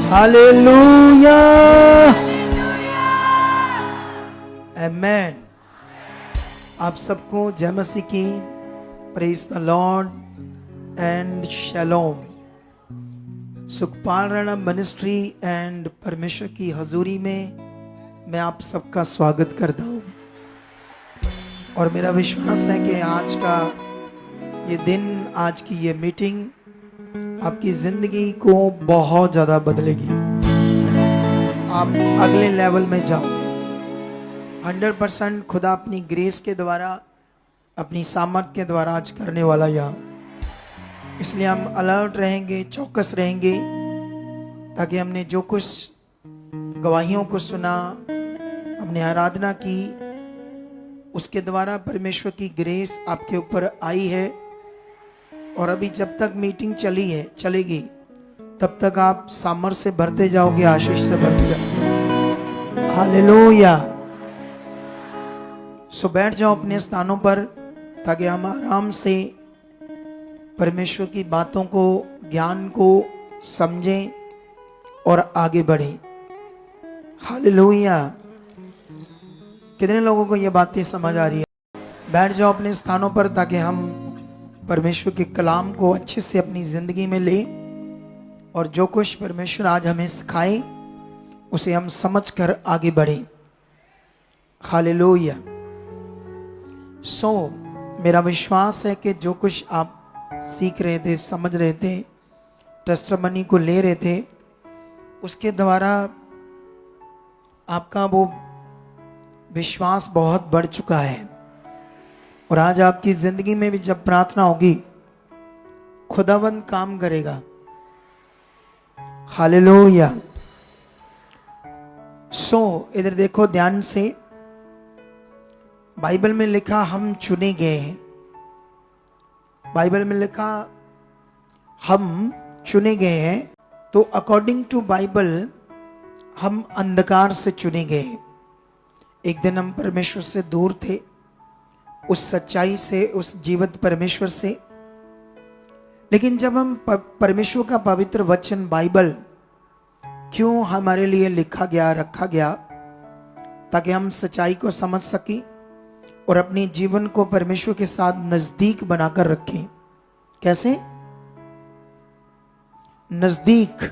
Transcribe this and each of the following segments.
Hallelujah, आमेन। आप सबको जय मसीह की, praise the lord and shalom. Sukhpal Rana ministry and परमेश्वर की हजूरी में मैं आप सबका स्वागत करता हूँ। और मेरा विश्वास है कि आज का ये दिन, आज की ये मीटिंग आपकी जिंदगी को बहुत ज्यादा बदलेगी। आप अगले लेवल में जाओगे। 100% खुदा अपनी ग्रेस के द्वारा, अपनी सामर्थ के द्वारा आज करने वाला यहाँ। इसलिए हम अलर्ट रहेंगे, चौकस रहेंगे, ताकि हमने जो कुछ गवाहियों को सुना, हमने आराधना की, उसके द्वारा परमेश्वर की ग्रेस आपके ऊपर आई है। और अभी जब तक मीटिंग चलेगी, तब तक आप सामर्थ से भरते जाओगे, आशीष से भरते जाओगे। हालेलुया। सो बैठ जाओ अपने स्थानों पर, ताकि हम आराम से परमेश्वर की बातों को, ज्ञान को समझें और आगे बढ़ें। हालेलुया। कितने लोगों को ये बातें समझ आ रही है? बैठ जाओ अपने स्थानों पर, ताकि हम परमेश्वर के कलाम को अच्छे से अपनी जिंदगी में ले, और जो कुछ परमेश्वर आज हमें सिखाए उसे हम समझकर आगे बढ़े। हालेलुया। मेरा विश्वास है कि जो कुछ आप सीख रहे थे, समझ रहे थे, टेस्टिमनी को ले रहे थे, उसके द्वारा आपका वो विश्वास बहुत बढ़ चुका है। और आज आपकी जिंदगी में भी जब प्रार्थना होगी, खुदावंद काम करेगा। हालेलुया। इधर देखो ध्यान से। बाइबल में लिखा हम चुने गए हैं। बाइबल में लिखा हम चुने गए हैं। तो अकॉर्डिंग टू बाइबल हम अंधकार से चुने गए। एक दिन हम परमेश्वर से दूर थे, उस सच्चाई से, उस जीवित परमेश्वर से। लेकिन जब हम परमेश्वर का पवित्र वचन बाइबल क्यों हमारे लिए लिखा गया, रखा गया, ताकि हम सच्चाई को समझ सकें और अपने जीवन को परमेश्वर के साथ नजदीक बनाकर रखें। कैसे? नजदीक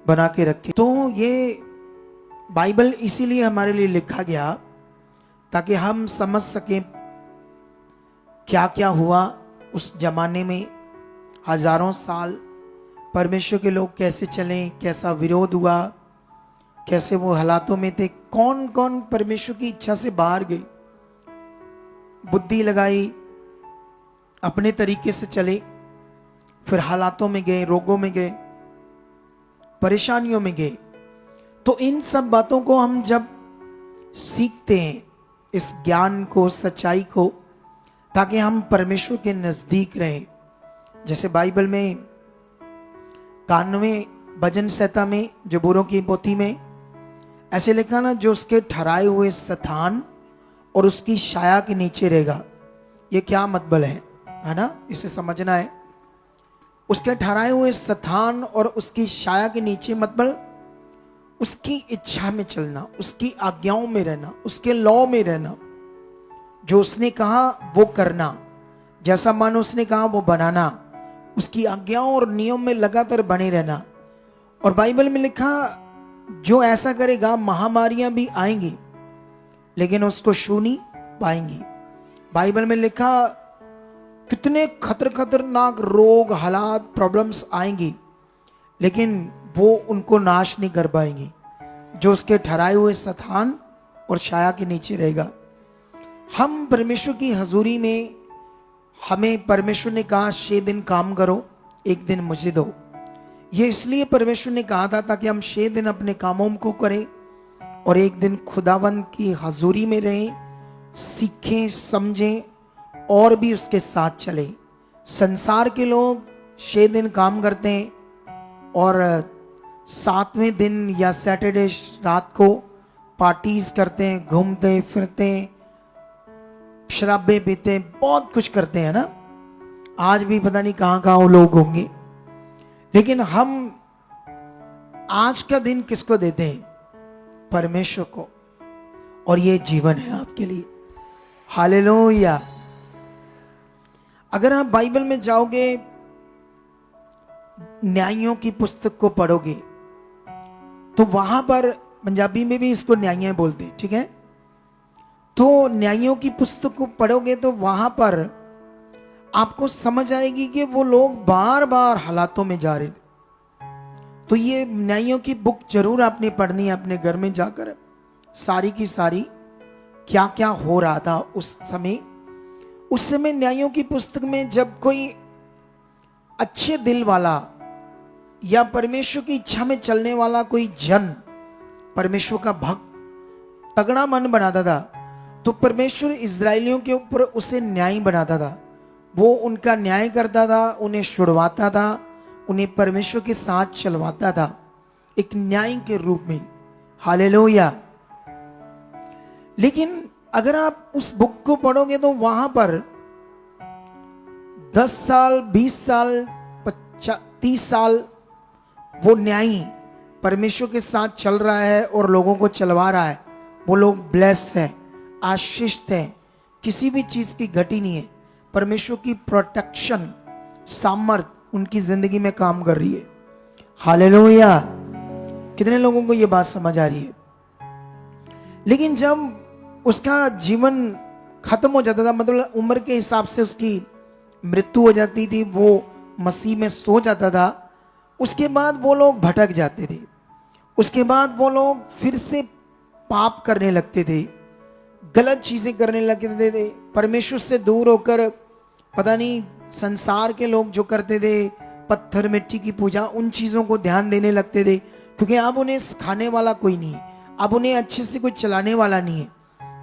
बना के रखें। तो ये बाइबल इसीलिए हमारे लिए लिखा गया, ताकि हम समझ सकें क्या क्या हुआ उस जमाने में। हजारों साल परमेश्वर के लोग कैसे चले, कैसा विरोध हुआ, कैसे वो हालातों में थे, कौन कौन परमेश्वर की इच्छा से बाहर गए, बुद्धि लगाई, अपने तरीके से चले, फिर हालातों में गए, रोगों में गए, परेशानियों में गए। तो इन सब बातों को हम जब सीखते हैं, इस ज्ञान को, सच्चाई को, ताकि हम परमेश्वर के नजदीक रहें। जैसे बाइबल में 91 भजन संहिता में, जबूरों की पोथी में ऐसे लिखा ना, जो उसके ठहराए हुए स्थान और उसकी छाया के नीचे रहेगा। ये क्या मतलब है ना? इसे समझना है। उसके ठहराए हुए स्थान और उसकी छाया के नीचे मतलब उसकी इच्छा में चलना, उसकी आज्ञाओं में रहना, उसके लॉ में रहना। जो उसने कहा वो करना, जैसा मन उसने कहा वो बनाना, उसकी आज्ञाओं और नियम में लगातार बने रहना। और बाइबल में लिखा, जो ऐसा करेगा महामारियां भी आएंगी लेकिन उसको छू नहीं पाएंगी। बाइबल में लिखा कितने खतरनाक रोग, हालात, प्रॉब्लम्स आएंगी, लेकिन वो उनको नाश नहीं कर पाएंगी, जो उसके ठहराए हुए स्थान और छाया के नीचे रहेगा। हम परमेश्वर की हजूरी में, हमें परमेश्वर ने कहा 6 दिन काम करो, 1 दिन मुझे दो। ये इसलिए परमेश्वर ने कहा था ताकि हम 6 दिन अपने कामों को करें और 1 दिन खुदावंद की हजूरी में रहें, सीखें, समझें और भी उसके साथ चले। संसार के लोग 6 दिन काम करते हैं और 7वें दिन या सैटरडे रात को पार्टीज करते हैं, घूमते फिरते हैं, शराबे पीते, बहुत कुछ करते हैं ना। आज भी पता नहीं कहां कहां वो लोग होंगे। लेकिन हम आज का दिन किसको देते हैं? परमेश्वर को। और ये जीवन है आपके लिए। हालेलुया। अगर आप बाइबल में जाओगे, न्यायों की पुस्तक को पढ़ोगे, तो वहां पर पंजाबी में भी इसको न्याय बोलते हैं, ठीक है? तो न्यायों की पुस्तक को पढ़ोगे तो वहां पर आपको समझ आएगी कि वो लोग बार बार हालातों में जा रहे थे। तो ये न्यायों की बुक जरूर आपने पढ़नी है अपने घर में जाकर, सारी की सारी क्या क्या हो रहा था उस समय। उस समय न्यायों की पुस्तक में जब कोई अच्छे दिल वाला या परमेश्वर की इच्छा में चलने वाला कोई जन, परमेश्वर का भक्त तगड़ा मन बनाता था, तो परमेश्वर इजरायलियों के ऊपर उसे न्याय बनाता था। वो उनका न्याय करता था, उन्हें छुड़वाता था, उन्हें परमेश्वर के साथ चलवाता था, एक न्याय के रूप में। हालेलुया। लेकिन अगर आप उस बुक को पढ़ोगे तो वहां पर 10 साल, 20 साल, 30 साल वो न्यायी परमेश्वर के साथ चल रहा है और लोगों को चलवा रहा है। वो लोग ब्लेस्ड हैं, आशीषित हैं, किसी भी चीज की घटी नहीं है। परमेश्वर की प्रोटेक्शन, सामर्थ उनकी जिंदगी में काम कर रही है। हालेलुया। कितने लोगों को ये बात समझ आ रही है? लेकिन जब उसका जीवन खत्म हो जाता था, मतलब उम्र के हिसाब से उसकी मृत्यु हो जाती थी, वो मसीह में सो जाता था, उसके बाद वो लोग भटक जाते थे। उसके बाद वो लोग फिर से पाप करने लगते थे, गलत चीजें करने लगते थे, परमेश्वर से दूर होकर पता नहीं संसार के लोग जो करते थे, पत्थर मिट्टी की पूजा, उन चीजों को ध्यान देने लगते थे, क्योंकि अब उन्हें सिखाने वाला कोई नहीं है, अब उन्हें अच्छे से कोई चलाने वाला नहीं है,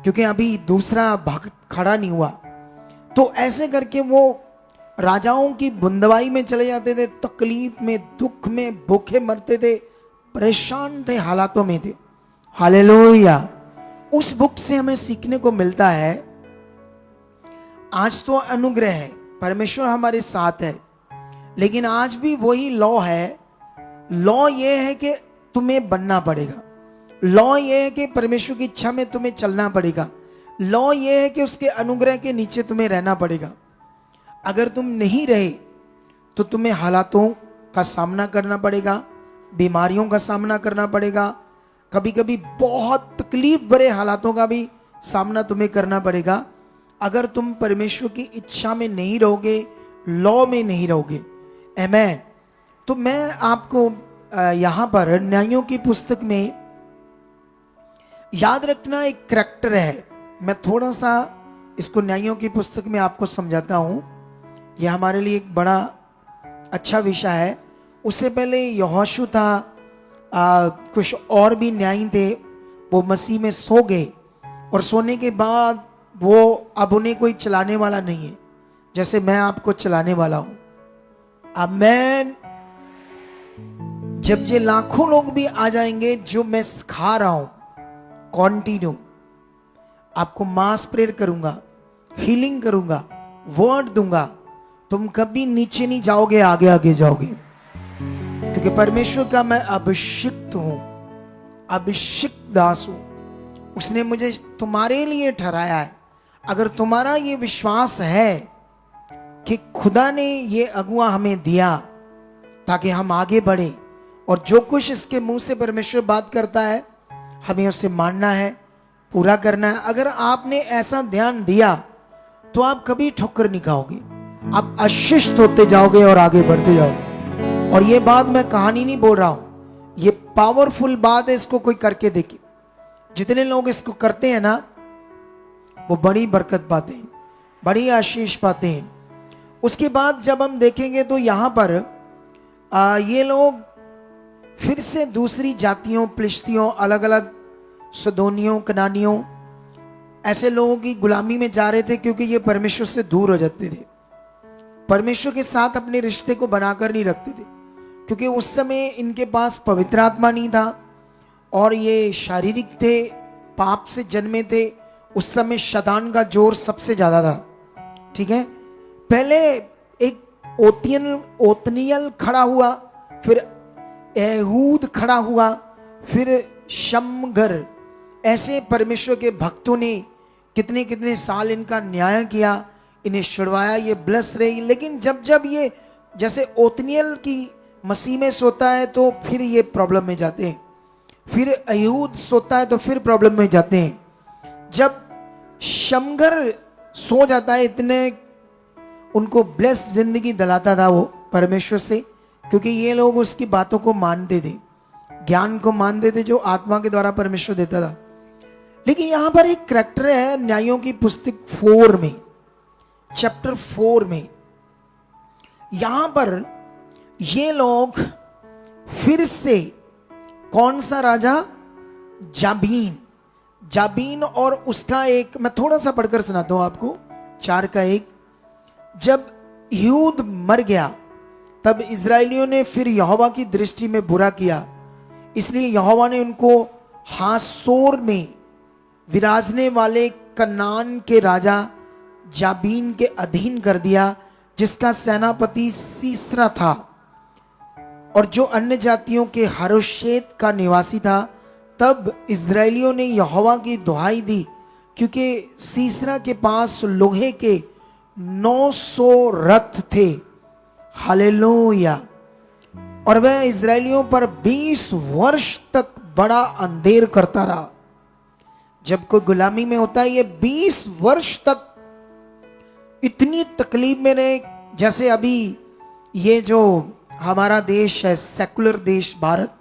क्योंकि अभी दूसरा भक्त खड़ा नहीं हुआ। तो ऐसे करके वो राजाओं की बुंदवाई में चले जाते थे, तकलीफ में, दुख में, भूखे मरते थे, परेशान थे, हालातों में थे। हालेलुया। उस बुक से हमें सीखने को मिलता है, आज तो अनुग्रह है, परमेश्वर हमारे साथ है, लेकिन आज भी वही लॉ है। लॉ ये है कि तुम्हें बनना पड़ेगा, लॉ ये है कि परमेश्वर की इच्छा में तुम्हें चलना पड़ेगा, लॉ ये है कि उसके अनुग्रह के नीचे तुम्हें रहना पड़ेगा। अगर तुम नहीं रहे तो तुम्हें हालातों का सामना करना पड़ेगा, बीमारियों का सामना करना पड़ेगा, कभी कभी बहुत तकलीफ भरे हालातों का भी सामना तुम्हें करना पड़ेगा, अगर तुम परमेश्वर की इच्छा में नहीं रहोगे, लॉ में नहीं रहोगे। आमीन। तो मैं आपको यहां पर न्यायों की पुस्तक में याद रखना एक करैक्टर है। मैं थोड़ा सा इसको न्यायों की पुस्तक में आपको समझाता हूं, यह हमारे लिए एक बड़ा अच्छा विषय है। उससे पहले यहोशू था, कुछ और भी न्यायी थे, वो मसीह में सो गए, और सोने के बाद वो अब उन्हें कोई चलाने वाला नहीं है, जैसे मैं आपको चलाने वाला हूं। अब मैं, जब ये लाखों लोग भी आ जाएंगे, जो मैं सिखा रहा हूं कॉन्टिन्यू, आपको मास प्रेयर करूंगा, हीलिंग करूंगा, वर्ड दूंगा, तुम कभी नीचे नहीं जाओगे, आगे आगे जाओगे, क्योंकि परमेश्वर का मैं अभिषिक्त हूं, अभिषिक्त दास हूं। उसने मुझे तुम्हारे लिए ठहराया है। अगर तुम्हारा ये विश्वास है कि खुदा ने ये अगुआ हमें दिया ताकि हम आगे बढ़े, और जो कुछ इसके मुंह से परमेश्वर बात करता है हमें उसे मानना है, पूरा करना है। अगर आपने ऐसा ध्यान दिया तो आप कभी ठोकर नहीं खाओगे, आप आशीषित होते जाओगे और आगे बढ़ते जाओगे। और ये बात मैं कहानी नहीं बोल रहा हूं, ये पावरफुल बात है, इसको कोई करके देखे। जितने लोग इसको करते हैं ना, वो बड़ी बरकत पाते हैं, बड़ी आशीष पाते हैं। उसके बाद जब हम देखेंगे तो यहां पर ये लोग फिर से दूसरी जातियों, फिलिस्तियों, अलग अलग सदोनियों, कनानियों, ऐसे लोगों की गुलामी में जा रहे थे, क्योंकि ये परमेश्वर से दूर हो जाते थे, परमेश्वर के साथ अपने रिश्ते को बनाकर नहीं रखते थे, क्योंकि उस समय इनके पास पवित्र आत्मा नहीं था, और ये शारीरिक थे, पाप से जन्मे थे। उस समय शैतान का जोर सबसे ज्यादा था, ठीक है। पहले एक ओतनियल खड़ा हुआ, फिर एहूद खड़ा हुआ, फिर शमगर, ऐसे परमेश्वर के भक्तों ने कितने कितने साल इनका न्याय किया, इन्हें छुड़वाया, ये ब्लस रही। लेकिन जब जब ये जैसे ओतनियल की मसीह में सोता है तो फिर ये प्रॉब्लम में जाते हैं, फिर अयहूद सोता है तो फिर प्रॉब्लम में जाते हैं। जब शमगर सो जाता है, इतने उनको ब्लेस जिंदगी दिलाता था वो परमेश्वर से, क्योंकि ये लोग उसकी बातों को मानते थे, ज्ञान को मानते थे जो आत्मा के द्वारा परमेश्वर देता था। लेकिन यहां पर एक करैक्टर है न्यायों की पुस्तक 4 में, चैप्टर 4 में, यहां पर ये लोग फिर से, कौन सा राजा? जाबीन और उसका एक, मैं थोड़ा सा पढ़कर सुनाता हूं आपको, 4:1। जब यहूद मर गया तब इजरायलियों ने फिर यहोवा की दृष्टि में बुरा किया, इसलिए यहोवा ने उनको हासोर में विराजने वाले कनान के राजा जाबीन के अधीन कर दिया, जिसका सेनापति सीसरा था और जो अन्य जातियों के हरोशेत का निवासी था। तब इजरायलियों ने यहोवा की दुहाई दी, क्योंकि सीसरा के पास लोहे के 900 रथ थे। हालेलुया। और वह इजरायलियों पर 20 वर्ष तक बड़ा अंधेर करता रहा। जब कोई गुलामी में होता है, ये 20 वर्ष तक इतनी तकलीफ में रहे। जैसे अभी ये जो हमारा देश है, सेकुलर देश भारत,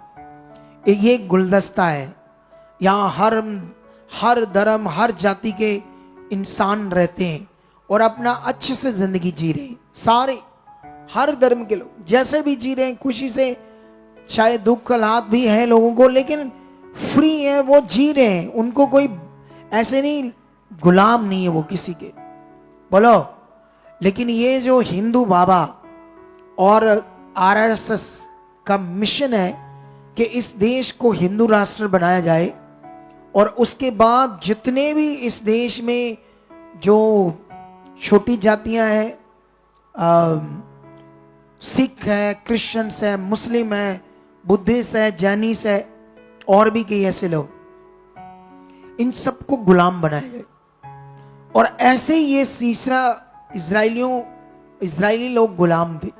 ये गुलदस्ता है, यहाँ हर धर्म, हर जाति के इंसान रहते हैं और अपना अच्छे से जिंदगी जी रहे हैं। सारे हर धर्म के लोग जैसे भी जी रहे हैं, खुशी से, चाहे दुख हालात भी है लोगों को, लेकिन फ्री है, वो जी रहे हैं। उनको कोई ऐसे नहीं, गुलाम नहीं है वो किसी के, बोलो। लेकिन ये जो हिंदू बाबा और आरएसएस का मिशन है कि इस देश को हिंदू राष्ट्र बनाया जाए, और उसके बाद जितने भी इस देश में जो छोटी जातियां हैं, सिख है, क्रिश्चियंस है, मुस्लिम है, बुद्धिस्ट है, जैनिस है, और भी कई ऐसे लोग, इन सबको गुलाम बनाया जाए। और ऐसे ही ये इजरायली लोग गुलाम थे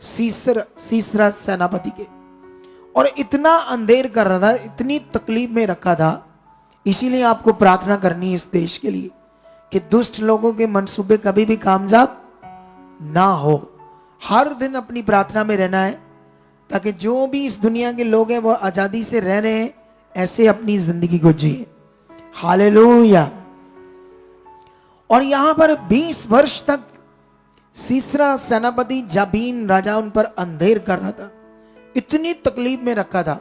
सीसरा सेनापति के, और इतना अंधेर कर रहा था, इतनी तकलीफ में रखा था। इसीलिए आपको प्रार्थना करनी है इस देश के लिए कि दुष्ट लोगों के मंसूबे कभी भी कामयाब ना हो। हर दिन अपनी प्रार्थना में रहना है, ताकि जो भी इस दुनिया के लोग हैं वो आजादी से रह रहे हैं, ऐसे अपनी जिंदगी को जिए। हालेलुया। और यहां पर 20 वर्ष तक सीसरा सेनापति जाबीन राजा उन पर अंधेर कर रहा था, इतनी तकलीफ में रखा था।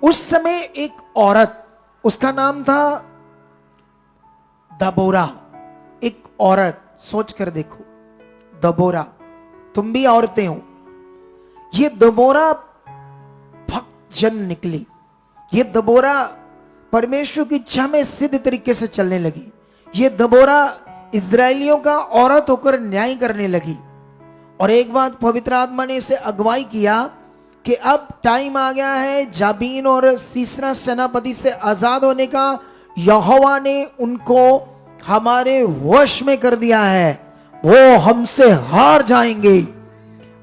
उस समय एक औरत, उसका नाम था दबोरा, एक औरत, सोच कर देखो, दबोरा, तुम भी औरतें हो। ये दबोरा भक्त जन निकली। ये दबोरा परमेश्वर की इच्छा में सिद्ध तरीके से चलने लगी। ये दबोरा इजरायलियों का औरत होकर न्याय करने लगी। और एक बात पवित्र आत्मा ने इसे अगुवाई किया कि अब टाइम आ गया है जाबीन और सीसरा सेनापति से आजाद होने का। यहोवा ने उनको हमारे वश में कर दिया है, वो हमसे हार जाएंगे।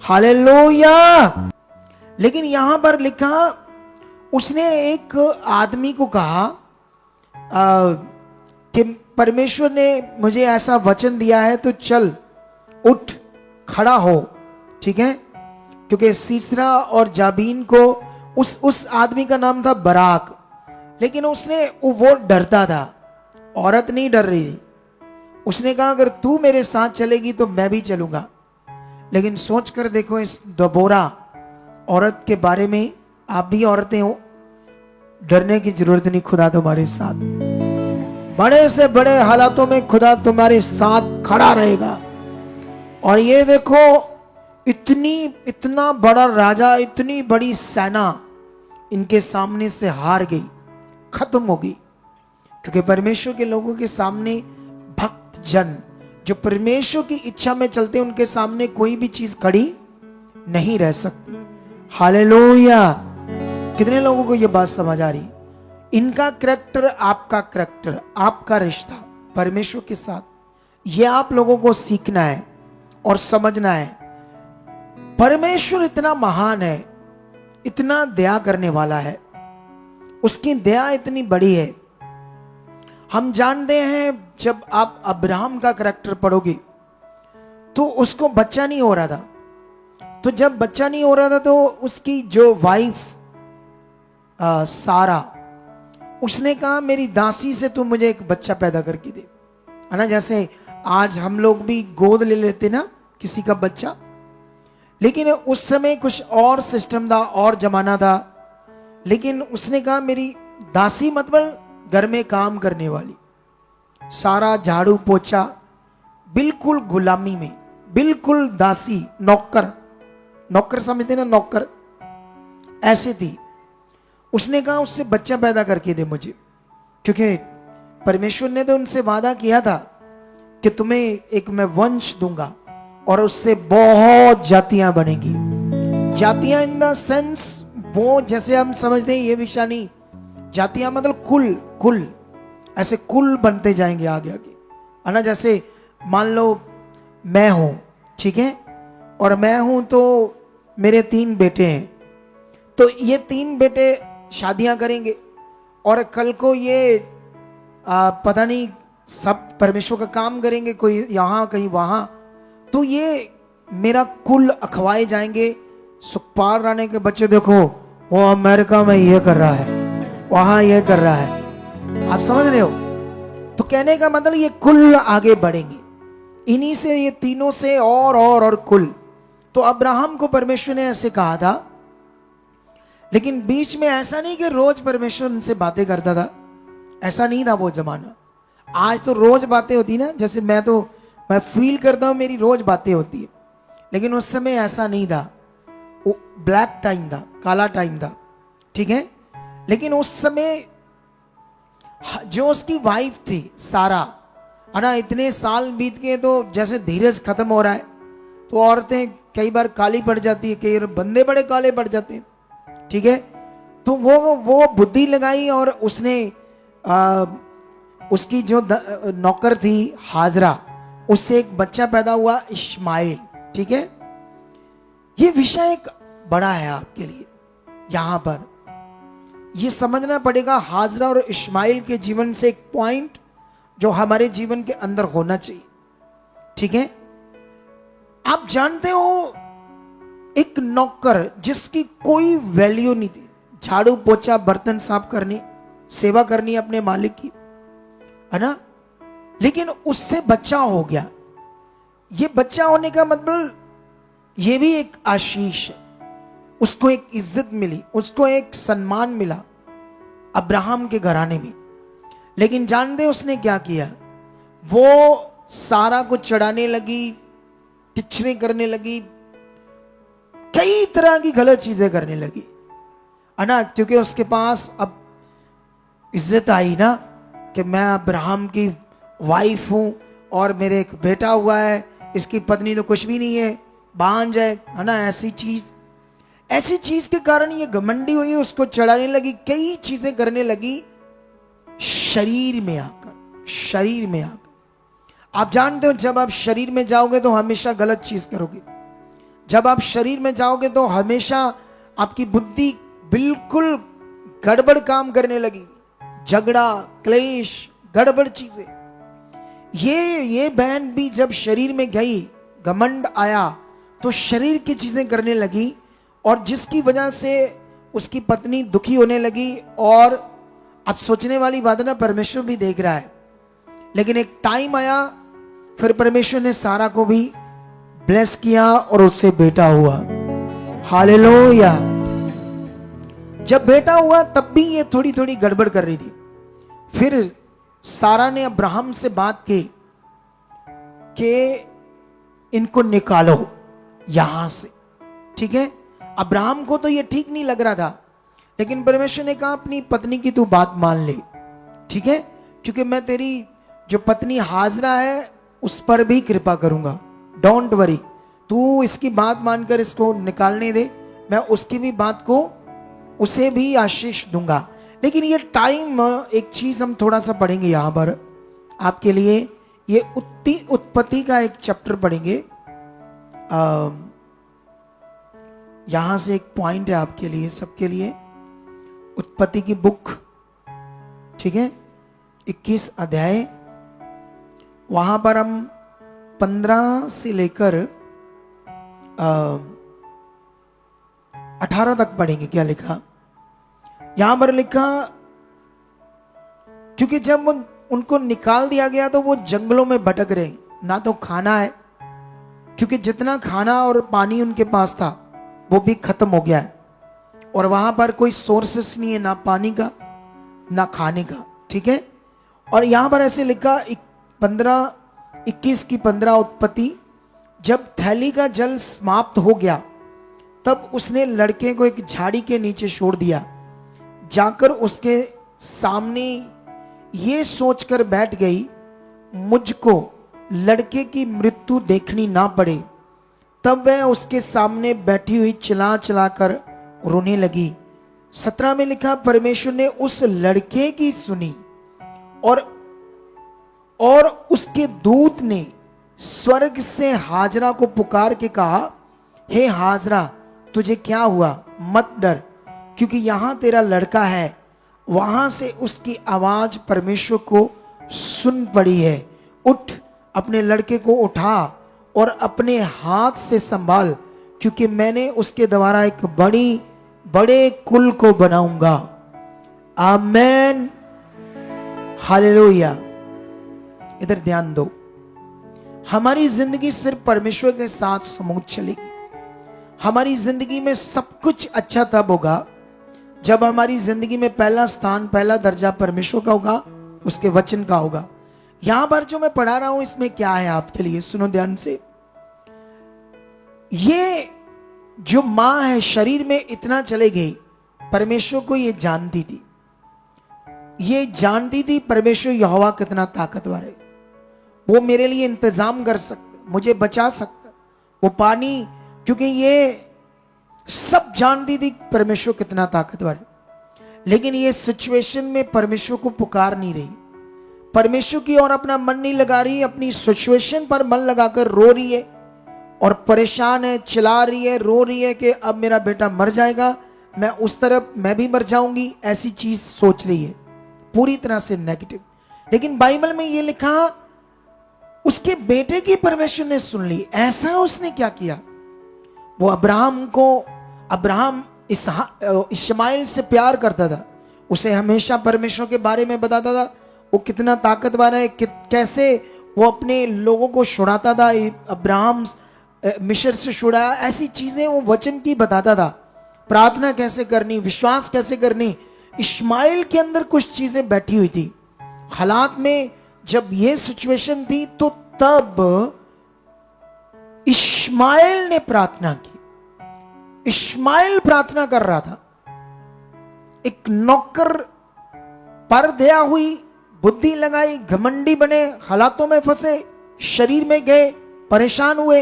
हालेलुया। लेकिन यहां पर लिखा, उसने एक आदमी को कहा कि परमेश्वर ने मुझे ऐसा वचन दिया है, तो चल उठ खड़ा हो, ठीक है। क्योंकि सीसरा और जाबीन को उस आदमी का नाम था बराक, लेकिन वो डरता था, औरत नहीं डर रही थी। उसने कहा अगर तू मेरे साथ चलेगी तो मैं भी चलूंगा। लेकिन सोच कर देखो इस दबोरा औरत के बारे में। आप भी औरतें हो, डरने की जरूरत नहीं, खुदा तुम्हारे साथ, बड़े से बड़े हालातों में खुदा तुम्हारे साथ खड़ा रहेगा। और ये देखो, इतना बड़ा राजा, इतनी बड़ी सेना इनके सामने से हार गई, खत्म हो गई। क्योंकि परमेश्वर के लोगों के सामने, भक्त जन जो परमेश्वर की इच्छा में चलते हैं, उनके सामने कोई भी चीज खड़ी नहीं रह सकती। हालेलुया। कितने लोगों को ये बात समझ आ रही? इनका करैक्टर, आपका करैक्टर, आपका रिश्ता परमेश्वर के साथ, ये आप लोगों को सीखना है और समझना है। परमेश्वर इतना महान है, इतना दया करने वाला है, उसकी दया इतनी बड़ी है। हम जानते हैं जब आप अब्राहम का करैक्टर पढ़ोगे तो उसको बच्चा नहीं हो रहा था। तो जब बच्चा नहीं हो रहा था तो उसकी जो वाइफ सारा, उसने कहा मेरी दासी से तू मुझे एक बच्चा पैदा करके दे, है ना। जैसे आज हम लोग भी गोद ले लेते ना किसी का बच्चा, लेकिन उस समय कुछ और सिस्टम था और जमाना था। लेकिन उसने कहा मेरी दासी मतलब घर में काम करने वाली, सारा झाड़ू पोछा, बिल्कुल गुलामी में, बिल्कुल दासी, नौकर, नौकर समझते ना, नौकर ऐसे थी। उसने कहा उससे बच्चा पैदा करके दे मुझे, क्योंकि परमेश्वर ने तो उनसे वादा किया था कि तुम्हें एक मैं वंश दूंगा और उससे बहुत जातियां बनेगी। जातियां इन द सेंस वो जैसे हम समझते हैं ये विषय नहीं, जातियां मतलब कुल, कुल ऐसे कुल बनते जाएंगे आगे आगे, है ना। जैसे मान लो मैं हूं, ठीक है, और मैं हूं तो मेरे 3 बेटे हैं, तो ये 3 बेटे शादियां करेंगे और कल को ये पता नहीं सब परमेश्वर का काम करेंगे, कोई यहाँ कहीं वहां, तो ये मेरा कुल अखवाए जाएंगे। सुखपाल राणे के बच्चे देखो वो अमेरिका में ये कर रहा है, वहां ये कर रहा है, आप समझ रहे हो। तो कहने का मतलब ये कुल आगे बढ़ेंगे, इन्हीं से, ये तीनों से और कुल। तो अब्राहम को परमेश्वर ने ऐसे कहा था, लेकिन बीच में ऐसा नहीं कि रोज परमेश्वर उनसे बातें करता था, ऐसा नहीं था वो जमाना। आज तो रोज बातें होती ना, जैसे मैं फील करता हूं मेरी रोज बातें होती है, लेकिन उस समय ऐसा नहीं था, वो ब्लैक टाइम था, काला टाइम था, ठीक है। लेकिन उस समय जो उसकी वाइफ थी सारा, है ना, इतने साल बीत गए तो जैसे धीरज खत्म हो रहा है, तो औरतें कई बार काली पड़ जाती है, कई बार बंदे बड़े काले पड़ जाते हैं, ठीक है। तो वो बुद्धि लगाई और उसने उसकी जो नौकर थी हाजरा, उससे एक बच्चा पैदा हुआ इस्माइल, ठीक है। ये विषय एक बड़ा है आपके लिए, यहां पर ये समझना पड़ेगा हाजरा और इस्माइल के जीवन से एक पॉइंट जो हमारे जीवन के अंदर होना चाहिए, ठीक है। आप जानते हो एक नौकर जिसकी कोई वैल्यू नहीं थी, झाड़ू पोछा बर्तन साफ करनी, सेवा करनी अपने मालिक की, है ना, लेकिन उससे बच्चा हो गया। ये बच्चा होने का मतलब ये भी एक आशीष है, उसको एक इज्जत मिली, उसको एक सम्मान मिला अब्राहम के घराने में। लेकिन जानते उसने क्या किया, वो सारा कुछ चढ़ाने लगी, टिचरे करने लगी, कई तरह की गलत चीजें करने लगी, है ना, क्योंकि उसके पास अब इज्जत आई ना कि मैं अब्राहम की वाइफ हूं और मेरे एक बेटा हुआ है, इसकी पत्नी तो कुछ भी नहीं है, बांझ है ना। ऐसी चीज के कारण ये घमंडी हुई, उसको चढ़ाने लगी, कई चीजें करने लगी शरीर में आकर। आप जानते हो जब आप शरीर में जाओगे तो हमेशा गलत चीज करोगे, जब आप शरीर में जाओगे तो हमेशा आपकी बुद्धि बिल्कुल गड़बड़ काम करने लगी, झगड़ा, क्लेश, गड़बड़ चीजें। ये बहन भी जब शरीर में गई, घमंड आया तो शरीर की चीजें करने लगी, और जिसकी वजह से उसकी पत्नी दुखी होने लगी। और अब सोचने वाली बात है ना, परमेश्वर भी देख रहा है, लेकिन एक टाइम आया फिर परमेश्वर ने सारा को भी ब्लेस किया और उससे बेटा हुआ। हालेलुया। जब बेटा हुआ तब भी ये थोड़ी थोड़ी गड़बड़ कर रही थी। फिर सारा ने अब्राहम से बात की कि इनको निकालो यहां से, ठीक है। अब्राहम को तो ये ठीक नहीं लग रहा था, लेकिन परमेश्वर ने कहा अपनी पत्नी की तू बात मान ले, ठीक है, क्योंकि मैं तेरी जो पत्नी हाजरा है उस पर भी कृपा करूंगा, डोंट वरी, तू इसकी बात मानकर इसको निकालने दे, मैं उसकी भी बात को उसे भी आशीष दूंगा। लेकिन ये टाइम, एक चीज हम थोड़ा सा पढ़ेंगे यहां पर आपके लिए। ये उत्पत्ति का एक चैप्टर पढ़ेंगे। यहां से एक पॉइंट है आपके लिए, सबके लिए। उत्पत्ति की बुक, ठीक है, 21 अध्याय, वहां पर हम 15 से लेकर 18 तक पढ़ेंगे। क्या लिखा यहां पर? लिखा, क्योंकि जब उनको निकाल दिया गया तो वो जंगलों में भटक रहे, ना तो खाना है, क्योंकि जितना खाना और पानी उनके पास था वो भी खत्म हो गया है, और वहां पर कोई सोर्सेस नहीं है, ना पानी का ना खाने का, ठीक है। और यहां पर ऐसे लिखा 21 की 15 उत्पत्ति, जब थैली का जल समाप्त हो गया तब उसने लड़के को एक झाड़ी के नीचे छोड़ दिया, जाकर उसके सामने ये सोचकर बैठ गई मुझको लड़के की मृत्यु देखनी ना पड़े। तब वह उसके सामने बैठी हुई चिल्ला चिल्ला कर रोने लगी। 17 में लिखा, परमेश्वर ने उस लड़के की सुनी और उसके दूत ने स्वर्ग से हाजरा को पुकार के कहा, हे हाजरा, तुझे क्या हुआ? मत डर, क्योंकि यहां तेरा लड़का है। वहां से उसकी आवाज परमेश्वर को सुन पड़ी है। उठ, अपने लड़के को उठा और अपने हाथ से संभाल, क्योंकि मैंने उसके द्वारा एक बड़े कुल को बनाऊंगा। आमेन, हालेलुया। इधर ध्यान दो, हमारी जिंदगी सिर्फ परमेश्वर के साथ समूह चलेगी। हमारी जिंदगी में सब कुछ अच्छा तब होगा जब हमारी जिंदगी में पहला स्थान, पहला दर्जा परमेश्वर का होगा, उसके वचन का होगा। यहां पर जो मैं पढ़ा रहा हूं इसमें क्या है आपके लिए, सुनो ध्यान से। ये जो मां है शरीर में इतना चले गई, परमेश्वर को ये जानती थी, ये जानती थी परमेश्वर यहोवा कितना ताकतवर है। वो मेरे लिए इंतजाम कर सकता, मुझे बचा सकता, वो पानी, क्योंकि ये सब जानती थी परमेश्वर कितना ताकतवर है। लेकिन ये सिचुएशन में परमेश्वर को पुकार नहीं रही, परमेश्वर की ओर अपना मन नहीं लगा रही, अपनी सिचुएशन पर मन लगाकर रो रही है और परेशान है, चिल्ला रही है, रो रही है कि अब मेरा बेटा मर जाएगा, मैं उस तरफ मैं भी मर जाऊंगी, ऐसी चीज सोच रही है, पूरी तरह से नेगेटिव। लेकिन बाइबल में ये लिखा, उसके बेटे की परमेश्वर ने सुन ली। ऐसा उसने क्या किया? वो अब्राहम इस्माइल से प्यार करता था, उसे हमेशा परमेश्वर के बारे में बताता था, वो कितना ताकतवर है, कैसे वो अपने लोगों को छुड़ाता था, अब्राहम मिस्र से छुड़ाया, ऐसी चीजें वो वचन की बताता था। प्रार्थना कैसे करनी, विश्वास कैसे करनी, इस्माइल के अंदर कुछ चीजें बैठी हुई थी। हालात में जब ये सिचुएशन थी तो तब इस्माइल ने प्रार्थना की। इस्माइल प्रार्थना कर रहा था, एक नौकर पर दया हुई, बुद्धि लगाई, घमंडी बने, हालातों में फंसे, शरीर में गए, परेशान हुए।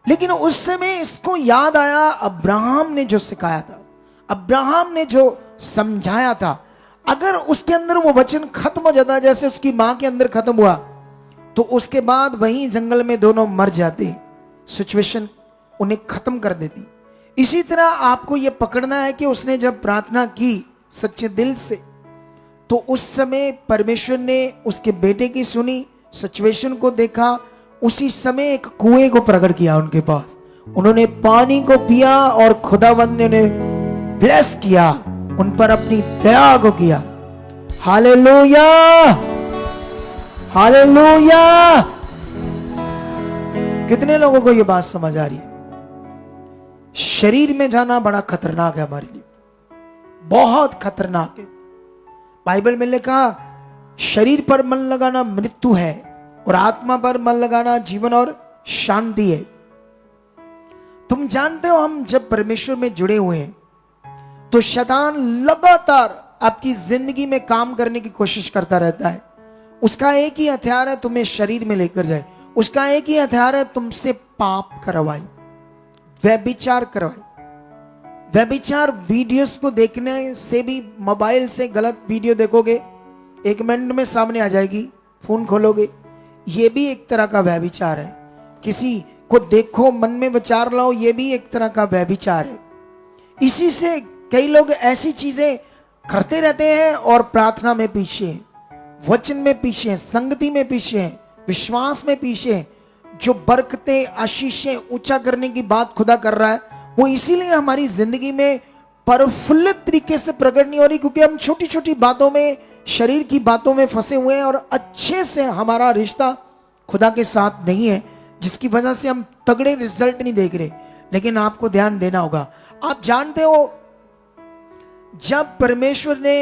लेकिन उस समय इसको याद आया अब्राहम ने जो सिखाया था, अब्राहम ने जो समझाया था, अगर उसके अंदर वो वचन खत्म हो जाता जैसे उसकी मां के अंदर खत्म हुआ, तो उसके बाद वहीं जंगल में दोनों मर जाते, सिचुएशन उन्हें खत्म कर देती। इसी तरह आपको यह पकड़ना है कि उसने जब प्रार्थना की सच्चे दिल से, तो उस समय परमेश्वर ने उसके बेटे की सुनी, सिचुएशन को देखा, उसी समय एक कुएं को प्रकट किया उनके पास। उन्होंने पानी को पिया और खुदावंद ने उन्हें ब्लेस किया, उन पर अपनी दया को किया। Hallelujah, hallelujah. कितने लोगों को यह बात समझ आ रही है? शरीर में जाना बड़ा खतरनाक है हमारे लिए, बहुत खतरनाक है। बाइबल में लिखा, शरीर पर मन लगाना मृत्यु है और आत्मा पर मन लगाना जीवन और शांति है। तुम जानते हो, हम जब परमेश्वर में जुड़े हुए हैं तो शैतान लगातार आपकी जिंदगी में काम करने की कोशिश करता रहता है। उसका एक ही हथियार है, तुम्हें शरीर में लेकर जाए। उसका एक ही हथियार है, तुमसे पाप करवाए, व्यभिचार करवाए। व्यभिचार वीडियोस को देखने से भी, मोबाइल से गलत वीडियो देखोगे, 1 मिनट में सामने आ जाएगी, फोन खोलोगे, ये भी एक तरह का व्यभिचार है। किसी को देखो, मन में विचार लाओ, ये भी एक तरह का व्यभिचार है। इसी से कई लोग ऐसी चीजें करते रहते हैं और प्रार्थना में पीछे हैं, वचन में पीछे हैं, संगति में पीछे हैं, विश्वास में पीछे हैं। जो बरकतें, आशीषें ऊंचा करने की बात खुदा कर रहा है, वो इसीलिए हमारी जिंदगी में प्रफुल्लित तरीके से प्रकट नहीं हो रही, क्योंकि हम छोटी छोटी बातों में, शरीर की बातों में फंसे हुए हैं और अच्छे से हमारा रिश्ता खुदा के साथ नहीं है, जिसकी वजह से हम तगड़े रिजल्ट नहीं देख रहे। लेकिन आपको ध्यान देना होगा। आप जानते हो, जब परमेश्वर ने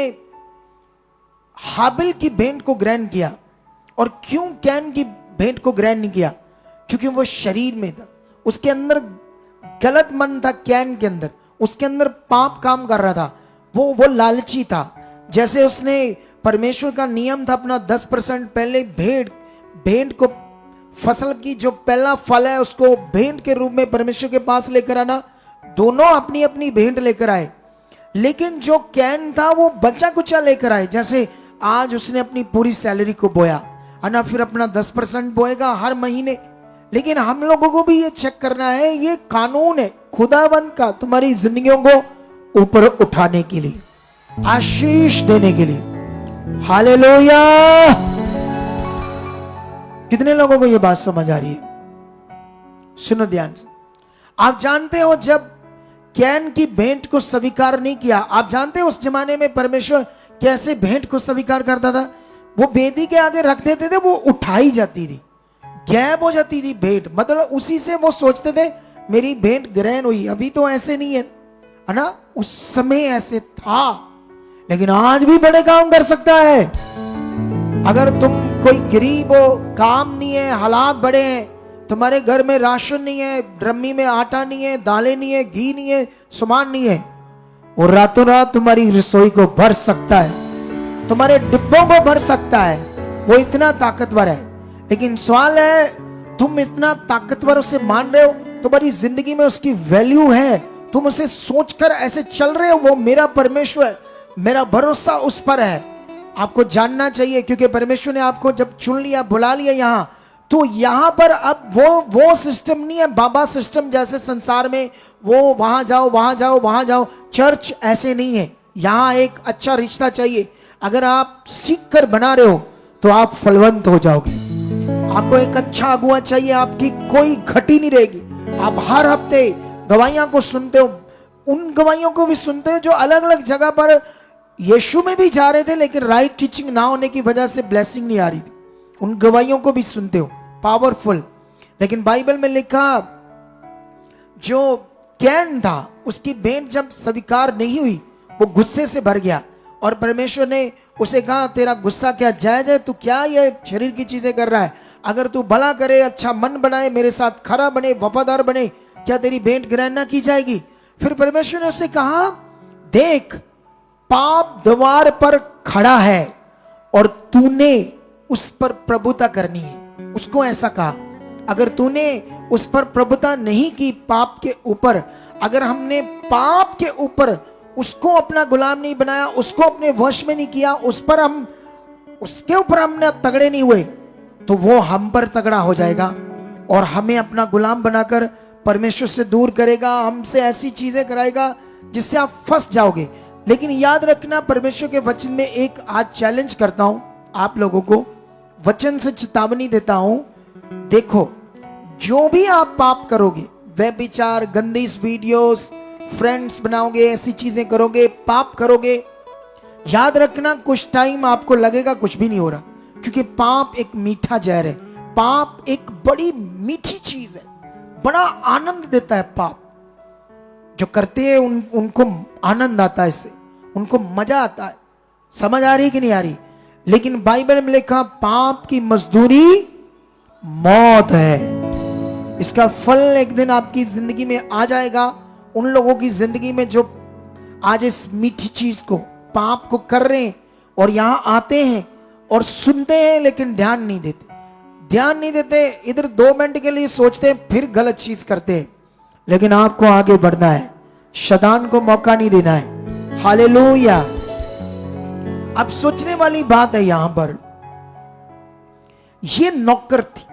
हाबिल की भेंट को ग्रहण किया, और क्यों कैन की भेंट को ग्रहण नहीं किया? क्योंकि वो शरीर में था, उसके अंदर गलत मन था। कैन के अंदर, उसके अंदर पाप काम कर रहा था, वो लालची था। जैसे उसने, परमेश्वर का नियम था अपना 10% पहले भेंट को, फसल की जो पहला फल है उसको भेंट के रूप में परमेश्वर के पास लेकर आना। दोनों अपनी अपनी भेंट लेकर आए, लेकिन जो कैन था वो बचा कुचा लेकर आए। जैसे आज उसने अपनी पूरी सैलरी को बोया, है ना, फिर अपना 10% बोएगा हर महीने। लेकिन हम लोगों को भी ये चेक करना है, ये कानून है खुदावंद का तुम्हारी जिंदगियों को ऊपर उठाने के लिए, आशीष देने के लिए। हालेलुया। कितने लोगों को ये बात समझ आ रही है? सुनो ध्यान से। आप जानते हो, जब कैन की भेंट को स्वीकार नहीं किया, आप जानते हो उस जमाने में परमेश्वर कैसे भेंट को स्वीकार करता था? वो वेदी के आगे रख देते थे, वो उठाई जाती थी, गैब हो जाती थी भेंट। मतलब उसी से वो सोचते थे मेरी भेंट ग्रहण हुई। अभी तो ऐसे नहीं है ना, उस समय ऐसे था। लेकिन आज भी बड़े काम कर सकता है। अगर तुम कोई गरीब हो, काम नहीं है, हालात बड़े हैं, तुम्हारे घर में राशन नहीं है, ड्रमी में आटा नहीं है, दालें नहीं है, घी नहीं है, सामान नहीं है, वो रातों रात तुम्हारी रसोई को भर सकता है, तुम्हारे डिब्बों को भर सकता है। वो इतना ताकतवर है। लेकिन सवाल है, तुम इतना ताकतवर उसे मान रहे हो? तुम्हारी जिंदगी में उसकी वैल्यू है? तुम उसे सोचकर ऐसे चल रहे हो, वो मेरा परमेश्वर है, मेरा भरोसा उस पर है? आपको जानना चाहिए, क्योंकि परमेश्वर ने आपको जब चुन लिया, बुला लिया यहां, तो यहां पर अब वो सिस्टम नहीं है बाबा सिस्टम जैसे संसार में, वो वहां जाओ वहां जाओ वहां जाओ। चर्च ऐसे नहीं है। यहां एक अच्छा रिश्ता चाहिए। अगर आप सीख कर बना रहे हो तो आप फलवंत हो जाओगे। आपको एक अच्छा अगुआ चाहिए, आपकी कोई घटी नहीं रहेगी। आप हर हफ्ते गवाहियां को सुनते हो, उन गवाहियों को भी सुनते हो जो अलग अलग जगह पर यीशु में भी जा रहे थे, लेकिन राइट टीचिंग ना होने की वजह से ब्लेसिंग नहीं आ रही थी। उन गवाहियों को भी सुनते हो, पावरफुल। लेकिन बाइबल में लिखा, जो कैन था उसकी भेंट जब स्वीकार नहीं हुई, वो गुस्से से भर गया और परमेश्वर ने उसे कहा, तेरा गुस्सा क्या जायज है? तू क्या ये शरीर की चीजें कर रहा है? अगर तू भला करे, अच्छा मन बनाए, मेरे साथ खरा बने, वफादार बने, क्या तेरी भेंट ग्रहण ना की जाएगी? फिर परमेश्वर ने उसे कहा, देख पाप द्वार पर खड़ा है और तूने उस पर प्रभुता करनी है। उसको ऐसा कहा, अगर तूने उस पर प्रभुता नहीं की, पाप के ऊपर, अगर हमने पाप के ऊपर उसको अपना गुलाम नहीं बनाया, उसको अपने वश में नहीं किया, उसके ऊपर हमने तगड़े नहीं हुए, तो वो हम पर तगड़ा हो जाएगा और हमें अपना गुलाम बनाकर परमेश्वर से दूर करेगा, हमसे ऐसी चीजें कराएगा जिससे आप फंस जाओगे। लेकिन याद रखना, परमेश्वर के वचन में एक आज चैलेंज करता हूं आप लोगों को, वचन से चेतावनी देता हूं। देखो, जो भी आप पाप करोगे, व्यभिचार, गंदी वीडियोस, फ्रेंड्स बनाओगे, ऐसी चीजें करोगे, पाप करोगे, याद रखना कुछ टाइम आपको लगेगा कुछ भी नहीं हो रहा, क्योंकि पाप एक मीठा जहर है। पाप एक बड़ी मीठी चीज है, बड़ा आनंद देता है। पाप जो करते हैं उनको आनंद आता है, इससे उनको मजा आता है। समझ आ रही कि नहीं आ रही? लेकिन बाइबल में लिखा, पाप की मजदूरी मौत है। इसका फल एक दिन आपकी जिंदगी में आ जाएगा। उन लोगों की जिंदगी में जो आज इस मीठी चीज को, पाप को कर रहे हैं और यहां आते हैं और सुनते हैं, लेकिन ध्यान नहीं देते, इधर 2 मिनट के लिए सोचते हैं, फिर गलत चीज करते हैं। लेकिन आपको आगे बढ़ना है, शैतान को मौका नहीं देना है। हालेलुया। अब सोचने वाली बात है यहां पर, ये नौकर थी,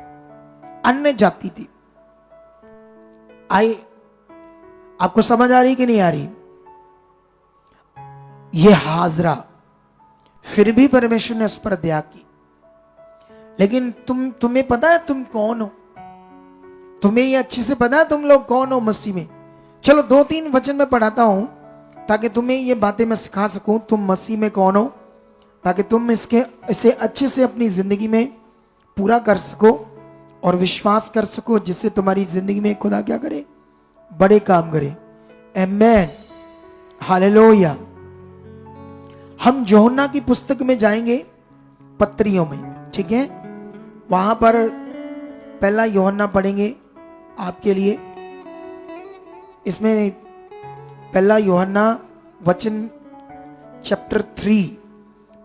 अन्य जाति थी। आई आपको समझ आ रही कि नहीं आ रही? ये हाजरा, फिर भी परमेश्वर ने उस पर दया की। लेकिन तुम्हें पता है तुम कौन हो? तुम्हें ये अच्छे से पता है तुम लोग कौन हो मसीह में? चलो 2-3 वचन में पढ़ाता हूं ताकि तुम्हें ये बातें मैं सिखा सकूं तुम मसीह में कौन हो, ताकि तुम इसे अच्छे से अपनी जिंदगी में पूरा कर सको और विश्वास कर सको, जिससे तुम्हारी जिंदगी में खुदा क्या करे? बड़े काम करे। आमेन। हालेलुया। हम यूहन्ना की पुस्तक में जाएंगे, पत्रियों में, ठीक है? वहां पर पहला यूहन्ना पढ़ेंगे आपके लिए। इसमें पहला यूहन्ना वचन चैप्टर 3,